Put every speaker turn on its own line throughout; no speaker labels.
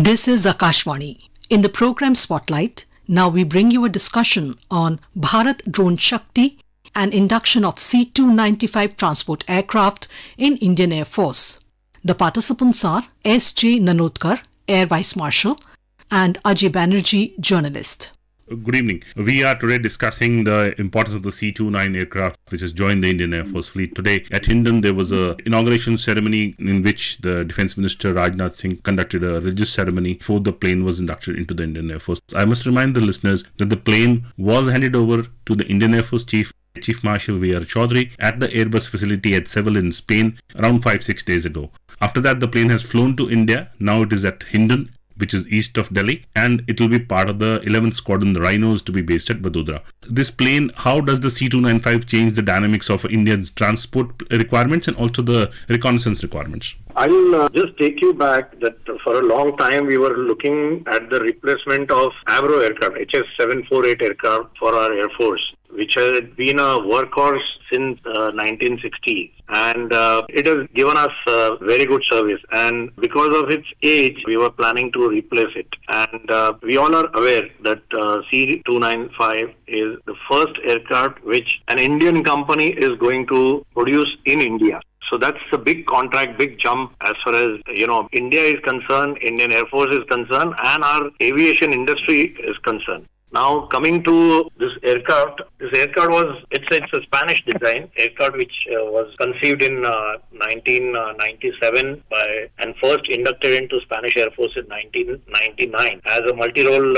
This is Akashvani. In the program Spotlight, now we bring you a discussion on Bharat drone Shakti and induction of C-295 transport aircraft in Indian Air Force. The participants are S.J. Nanodkar, Air Vice Marshal, and Ajay Banerjee, journalist.
Good evening. We are today discussing the importance of the C-29 aircraft which has joined the Indian Air Force fleet. Today at Hindon there was an inauguration ceremony in which the Defence Minister Rajnath Singh conducted a religious ceremony before the plane was inducted into the Indian Air Force. I must remind the listeners that the plane was handed over to the Indian Air Force Chief Marshal V.R. Chaudhary at the Airbus facility at Seville in Spain around 5-6 days ago. After that the plane has flown to India. Now it is at Hindon, which is east of Delhi, and it will be part of the 11th Squadron Rhinos to be based at Vadodara. This plane, how does the C-295 change the dynamics of India's transport requirements and also the reconnaissance requirements?
I'll just take you back that for a long time we were looking at the replacement of Avro aircraft, HS-748 aircraft for our Air Force, which had been a workhorse since 1960s, and it has given us very good service, and because of its age we were planning to replace it, and we all are aware that C-295 is the first aircraft which an Indian company is going to produce in India. So that's a big contract, big jump as far as, India is concerned, Indian Air Force is concerned, and our aviation industry is concerned. Now coming to this aircraft it's a Spanish design aircraft which was conceived in 1997 and first inducted into Spanish Air Force in 1999 as a multi-role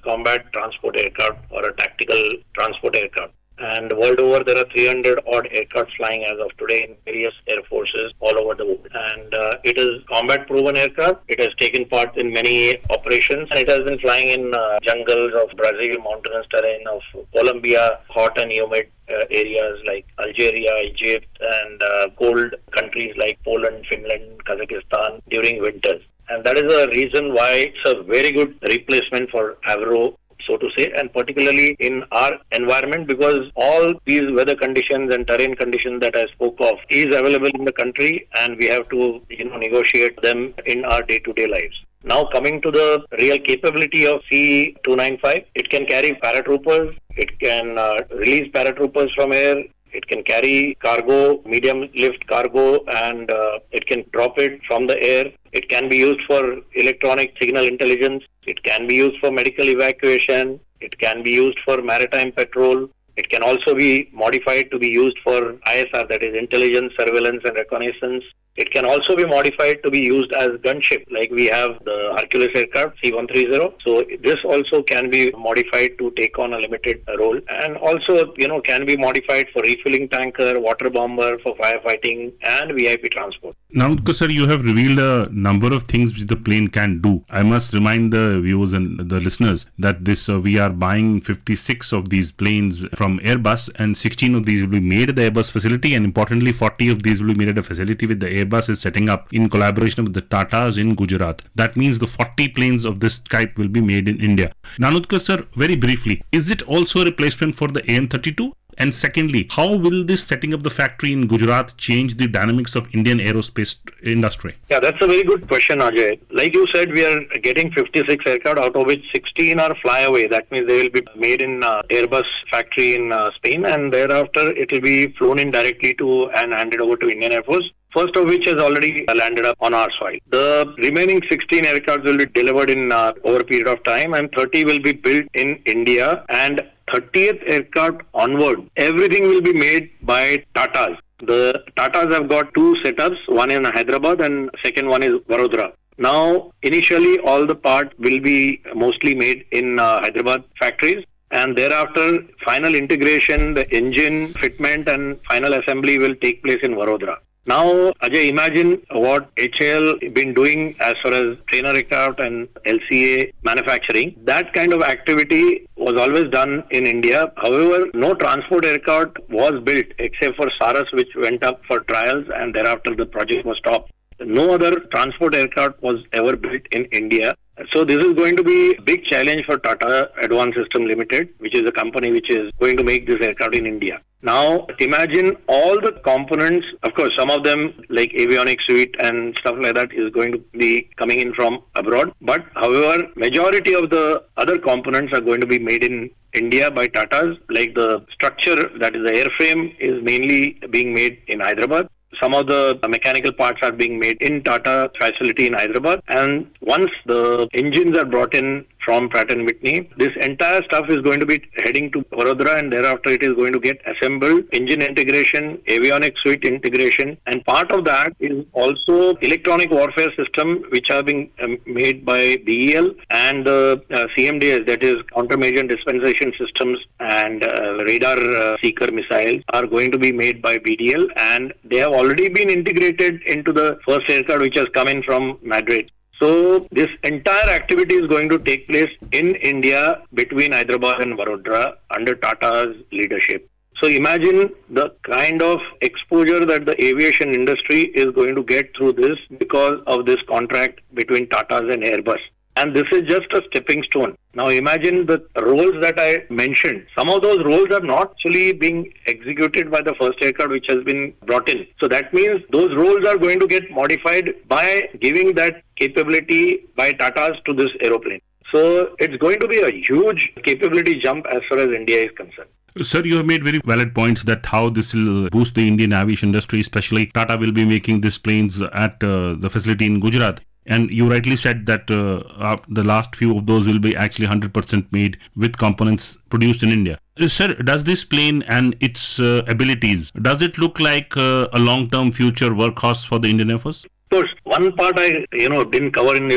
combat transport aircraft or a tactical transport aircraft. And world over, there are 300 odd aircraft flying as of today in various air forces all over the world. And it is combat-proven aircraft. It has taken part in many operations, and it has been flying in jungles of Brazil, mountainous terrain of Colombia, hot and humid areas like Algeria, Egypt, and cold countries like Poland, Finland, Kazakhstan during winters. And that is the reason why it's a very good replacement for Avro, so to say, and particularly in our environment, because all these weather conditions and terrain conditions that I spoke of is available in the country, and we have to negotiate them in our day-to-day lives. Now coming to the real capability of C-295, it can carry paratroopers, it can release paratroopers from air, it can carry cargo, medium lift cargo, and it can drop it from the air. It can be used for electronic signal intelligence. It can be used for medical evacuation. It can be used for maritime patrol. It can also be modified to be used for ISR, that is intelligence, surveillance and reconnaissance. It can also be modified to be used as gunship, like we have the Hercules aircraft, C-130. So this also can be modified to take on a limited role, and also, can be modified for refilling tanker, water bomber, for firefighting and VIP transport.
Now, sir, you have revealed a number of things which the plane can do. I must remind the viewers and the listeners that we are buying 56 of these planes from Airbus, and 16 of these will be made at the Airbus facility, and importantly 40 of these will be made at a facility with the Airbus is setting up in collaboration with the Tatas in Gujarat. That means the 40 planes of this type will be made in India. Nanodkar sir, very briefly, is it also a replacement for the AN-32? And secondly, how will this setting up the factory in Gujarat change the dynamics of Indian aerospace industry?
Yeah, that's a very good question, Ajay. Like you said, we are getting 56 aircraft, out of which 16 are flyaway. That means they will be made in Airbus factory in Spain, and thereafter it will be flown in directly to and handed over to Indian Air Force. First of which has already landed up on our soil. The remaining 16 aircraft will be delivered in over a period of time, and 30 will be built in India, and 30th aircraft onward, everything will be made by Tatas. The Tatas have got two setups, one in Hyderabad and second one is Vadodara. Now, initially all the parts will be mostly made in Hyderabad factories, and thereafter final integration, the engine fitment and final assembly will take place in Vadodara. Now, Ajay, imagine what HAL been doing as far as trainer aircraft and LCA manufacturing. That kind of activity was always done in India. However, no transport aircraft was built except for Saras, which went up for trials, and thereafter the project was stopped. No other transport aircraft was ever built in India. So this is going to be a big challenge for Tata Advanced System Limited, which is a company which is going to make this aircraft in India. Now, imagine all the components, of course, some of them like avionics suite and stuff like that is going to be coming in from abroad. But however, majority of the other components are going to be made in India by Tatas, like the structure, that is the airframe, is mainly being made in Hyderabad. Some of the mechanical parts are being made in Tata facility in Hyderabad. And once the engines are brought in from Pratt & Whitney, this entire stuff is going to be heading to Vadodara, and thereafter it is going to get assembled, engine integration, avionics suite integration, and part of that is also electronic warfare system which are being made by BEL, and CMDS, that is countermeasure dispensation systems, and radar seeker missiles are going to be made by BDL, and they have already been integrated into the first aircraft which has come in from Madrid. So this entire activity is going to take place in India between Hyderabad and Vadodara under Tata's leadership. So imagine the kind of exposure that the aviation industry is going to get through this because of this contract between Tata's and Airbus. And this is just a stepping stone. Now imagine the roles that I mentioned. Some of those roles are not actually being executed by the first aircraft which has been brought in. So that means those roles are going to get modified by giving that capability by Tata's to this aeroplane. So it's going to be a huge capability jump as far as India is concerned.
Sir, you have made very valid points that how this will boost the Indian aviation industry, especially Tata will be making these planes at the facility in Gujarat. And you rightly said that the last few of those will be actually 100% made with components produced in India. Sir, does this plane and its abilities, does it look like a long-term future workhorse for the Indian Air Force?
Of course, one part I didn't cover in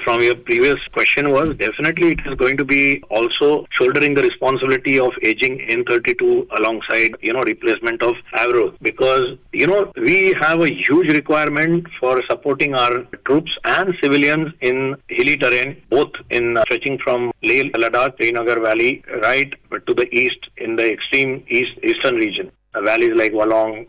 from your previous question was definitely it is going to be also shouldering the responsibility of aging N32 alongside replacement of Avro, because we have a huge requirement for supporting our troops and civilians in hilly terrain, both in stretching from Leh, Ladakh, Srinagar Valley right to the east in the extreme eastern region. Valleys like Walong,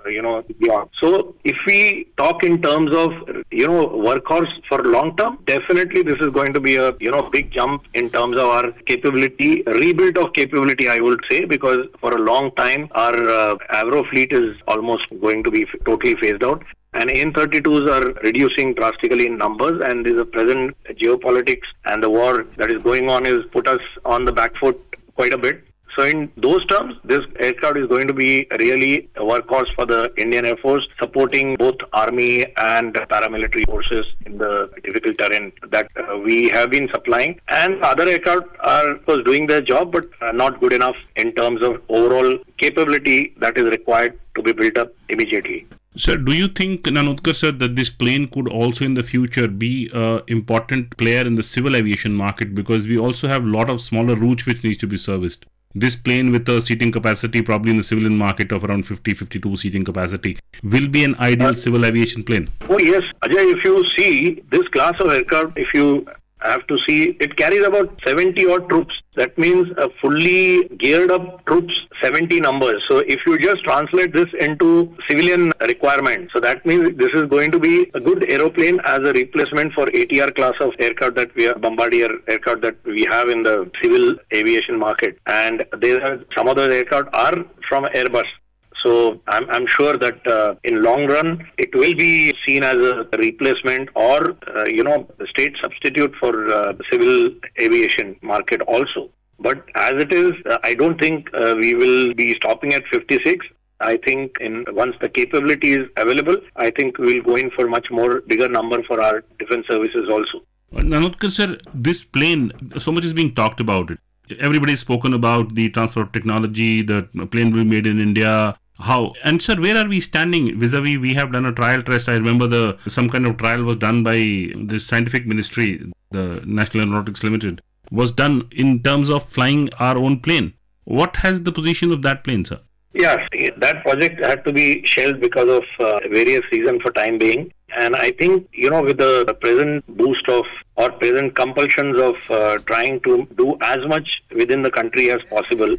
beyond. So if we talk in terms of, workhorse for long term, definitely this is going to be a, big jump in terms of our capability, rebuild of capability, I would say, because for a long time, our Avro fleet is almost going to be totally phased out. And N32s are reducing drastically in numbers, and the present geopolitics and the war that is going on is put us on the back foot quite a bit. So in those terms, this aircraft is going to be really a workhorse for the Indian Air Force, supporting both Army and paramilitary forces in the difficult terrain that we have been supplying. And other aircraft are, of course, doing their job, but not good enough in terms of overall capability that is required to be built up immediately.
Sir, do you think, Nanotkar sir, that this plane could also in the future be an important player in the civil aviation market, because we also have a lot of smaller routes which needs to be serviced? This plane with a seating capacity probably in the civilian market of around 52 seating capacity will be an ideal civil aviation plane.
Oh yes, Ajay, if you see this class of aircraft, if you have to see, it carries about 70 odd troops. That means a fully geared up troops, 70 numbers. So if you just translate this into civilian requirement, so that means this is going to be a good aeroplane as a replacement for ATR class of aircraft that we are, Bombardier aircraft that we have in the civil aviation market. And some of those aircraft are from Airbus. So I'm sure that in long run, it will be seen as a replacement or, the state substitute for the civil aviation market also. But as it is, I don't think we will be stopping at 56. I think once the capability is available, I think we'll go in for much more bigger number for our defense services also.
Nanotkar sir, this plane, so much is being talked about it. Everybody's spoken about the transfer of technology, the plane will be made in India. How? And sir, where are we standing vis-a-vis? We have done a trial test. I remember some kind of trial was done by the scientific ministry, the National Aeronautics Limited, was done in terms of flying our own plane. What has the position of that plane, sir?
Yes, that project had to be shelved because of various reasons for time being. And I think, with the present boost of or present compulsions of trying to do as much within the country as possible,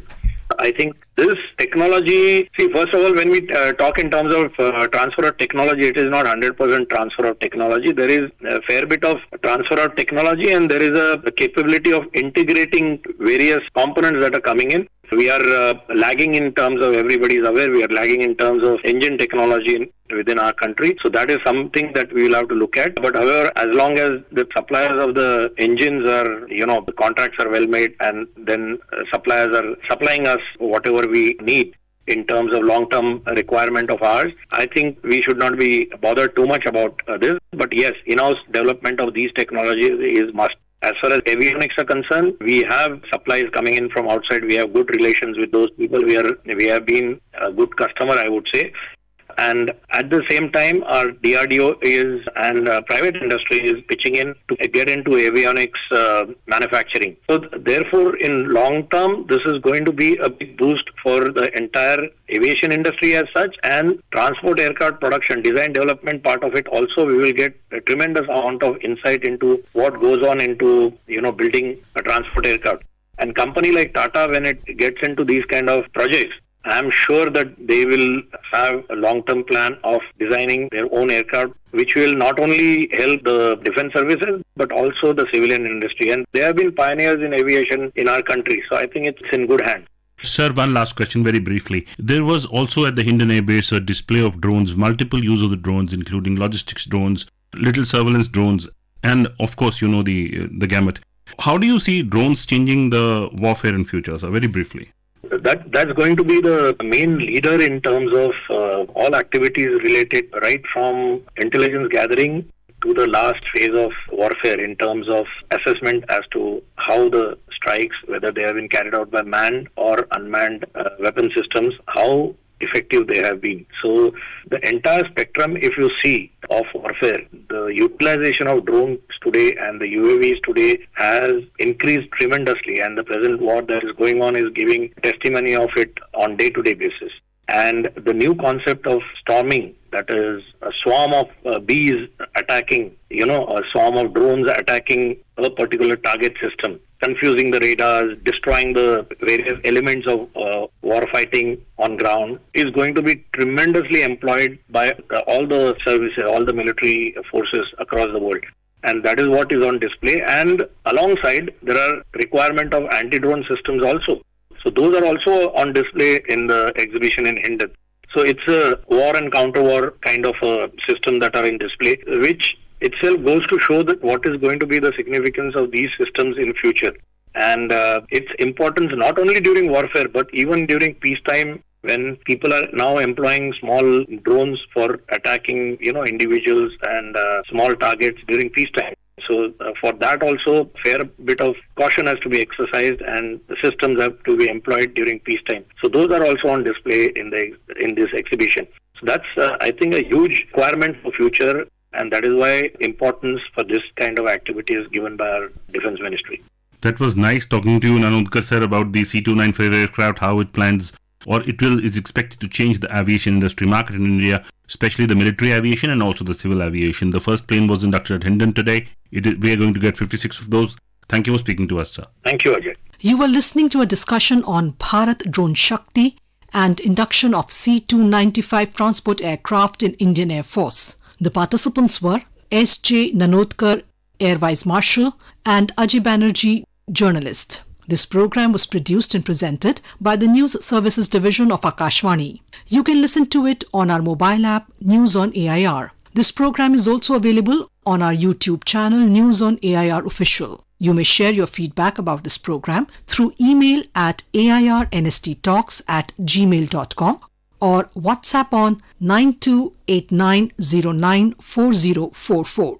I think this technology, see, first of all, when we talk in terms of transfer of technology, it is not 100% transfer of technology. There is a fair bit of transfer of technology, and there is a capability of integrating various components that are coming in. We are lagging in terms of, everybody is aware, we are lagging in terms of engine technology within our country. So that is something that we will have to look at. But however, as long as the suppliers of the engines are, the contracts are well made, and then suppliers are supplying us whatever we need in terms of long-term requirement of ours, I think we should not be bothered too much about this. But yes, in-house development of these technologies is must. As far as avionics are concerned, we have supplies coming in from outside. We have good relations with those people. We have been a good customer, I would say. And at the same time, our DRDO is and private industry is pitching in to get into avionics manufacturing. So therefore, in long term, this is going to be a big boost for the entire aviation industry as such, and transport aircraft production, design development part of it also. We will get a tremendous amount of insight into what goes on into building a transport aircraft. And company like Tata, when it gets into these kind of projects, I'm sure that they will have a long-term plan of designing their own aircraft, which will not only help the defense services, but also the civilian industry. And they have been pioneers in aviation in our country. So I think it's in good hands.
Sir, one last question very briefly. There was also at the Hindon Air Base a display of drones, multiple use of the drones, including logistics drones, little surveillance drones, and of course, the gamut. How do you see drones changing the warfare in future, sir? Very briefly.
That's going to be the main leader in terms of all activities related, right from intelligence gathering to the last phase of warfare, in terms of assessment as to how the strikes, whether they have been carried out by manned or unmanned weapon systems, how effective they have been. So the entire spectrum, if you see, of warfare, the utilization of drones today and the UAVs today has increased tremendously, and the present war that is going on is giving testimony of it on day-to-day basis. And the new concept of storming, that is a swarm of bees attacking, a swarm of drones attacking a particular target system, confusing the radars, destroying the various elements of war fighting on ground, is going to be tremendously employed by all the services, all the military forces across the world. And that is what is on display. And alongside, there are requirement of anti-drone systems also. So those are also on display in the exhibition in Hindon. So it's a war and counter-war kind of a system that are in display, which itself goes to show that what is going to be the significance of these systems in future. And its importance not only during warfare, but even during peacetime, when people are now employing small drones for attacking, individuals and small targets during peacetime. So for that also, fair bit of caution has to be exercised, and the systems have to be employed during peacetime. So those are also on display in this exhibition. So that's, I think, a huge requirement for future, and that is why importance for this kind of activity is given by our Defense Ministry.
That was nice talking to you, Nanodkar sir, about the C-295 aircraft, how it plans or is expected to change the aviation industry market in India, especially the military aviation and also the civil aviation. The first plane was inducted at Hindon today. We are going to get 56 of those. Thank you for speaking to us, sir.
Thank you, Ajay.
You were listening to a discussion on Bharat Drone Shakti and induction of C-295 transport aircraft in Indian Air Force. The participants were S.J. Nanodkar, Air Vice Marshal, and Ajay Banerjee, journalist. This program was produced and presented by the News Services Division of Akashvani. You can listen to it on our mobile app, News on AIR. This program is also available on our YouTube channel, News on AIR Official. You may share your feedback about this program through email at airnsttalks@gmail.com or WhatsApp on 9289094044.